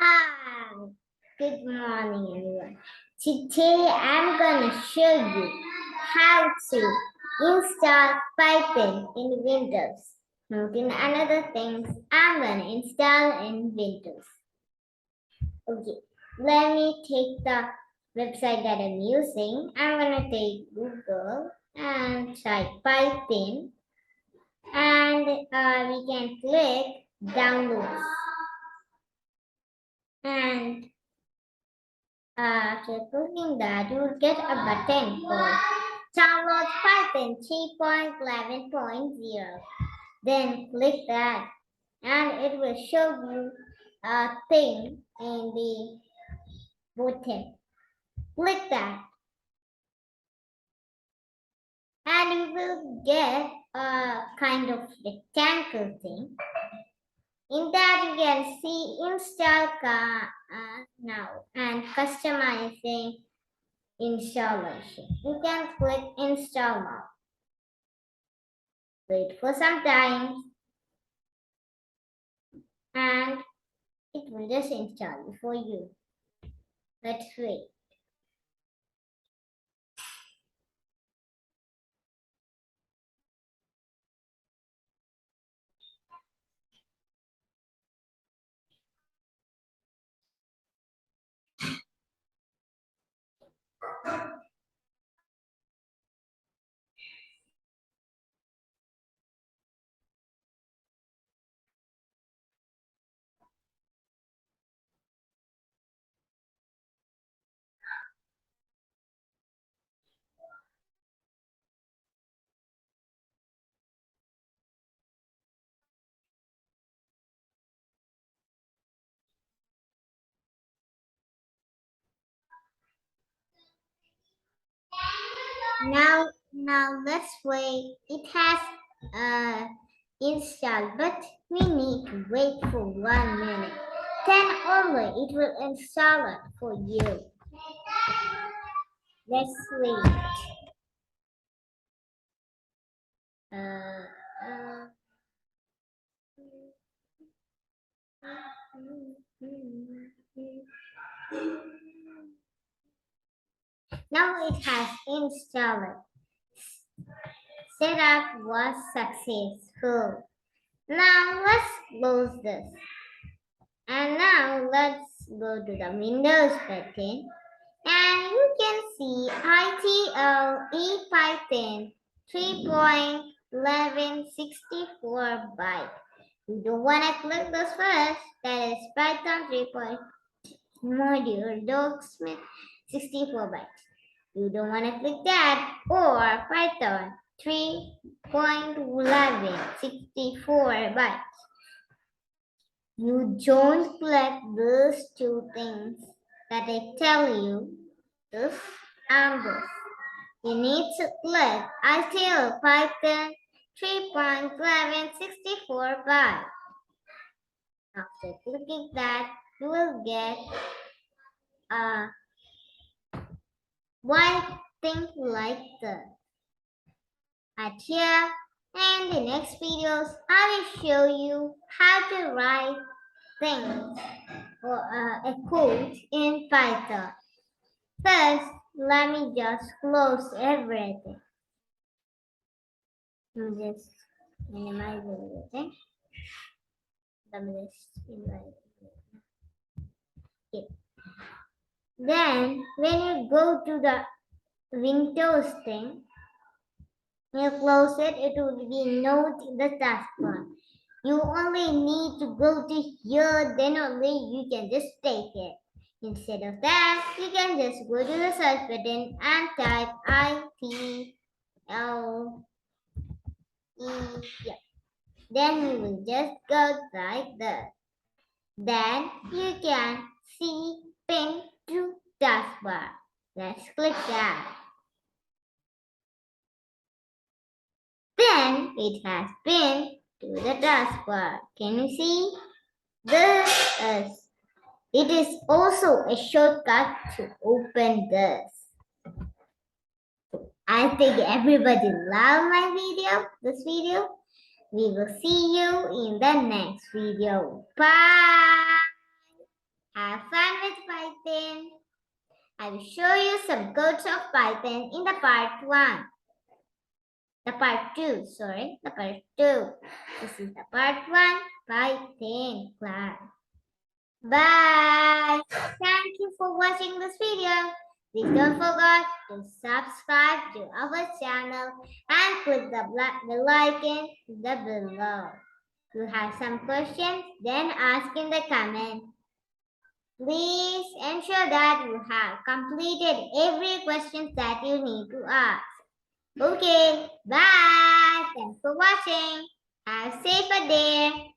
Hi, good morning everyone. Today I'm gonna show you how to install Python in Windows. Noting another things I'm gonna install in Windows. Okay, let me take the website that I'm using. I'm gonna take Google and type Python and we can click downloads and after clicking that, you will get a button called Download Python 3.11.0. Then click that and it will show you a thing in the button. Click that and you will get a kind of rectangle thing. In that you can see install now and customizing installation. You can click install now. Wait for some time and it will just install for you. Let's wait. Now let's wait. It has installed, but we need to wait for 1 minute. Then only it will install it for you. Let's wait. Uh, uh, Now it has installed. Setup was successful. Now let's close this. And now let's go to the Windows button. And you can see ITL Python 3.1164 byte. You don't want to click this first. That is Python 3. Module docsmith 64 bytes. You don't want to click that or Python 3.1164 bytes. You don't click those two things that I tell you, this and this. You need to click ITL Python 3.1164 bytes. After clicking that, you will get a white thing like this. At here and the next videos, I will show you how to write things or a code in Python. First, let me just close everything. Just minimize everything. Let me just minimize everything. Okay. Then, when you go to the Windows thing, you close it, it will be note the taskbar. You only need to go to here, then only you can just take it. Instead of that, you can just go to the search button and type ITL. Yeah. Then you will just go like this. Then you can see pin to taskbar. Let's click that. Then it has been to the taskbar. Can you see? This is. It is also a shortcut to open this. I think everybody loved my video, this video. We will see you in the next video. Bye! Have fun with Python. I will show you some codes of Python in the part 1. The part 2, sorry, the part 2. This is the part 1 Python class. Bye. Thank you for watching this video. Please don't forget to subscribe to our channel and click the bell icon below. If you have some questions, then ask in the comment. Please ensure that you have completed every question that you need to ask. Okay, bye. Thanks for watching. Have a safe day.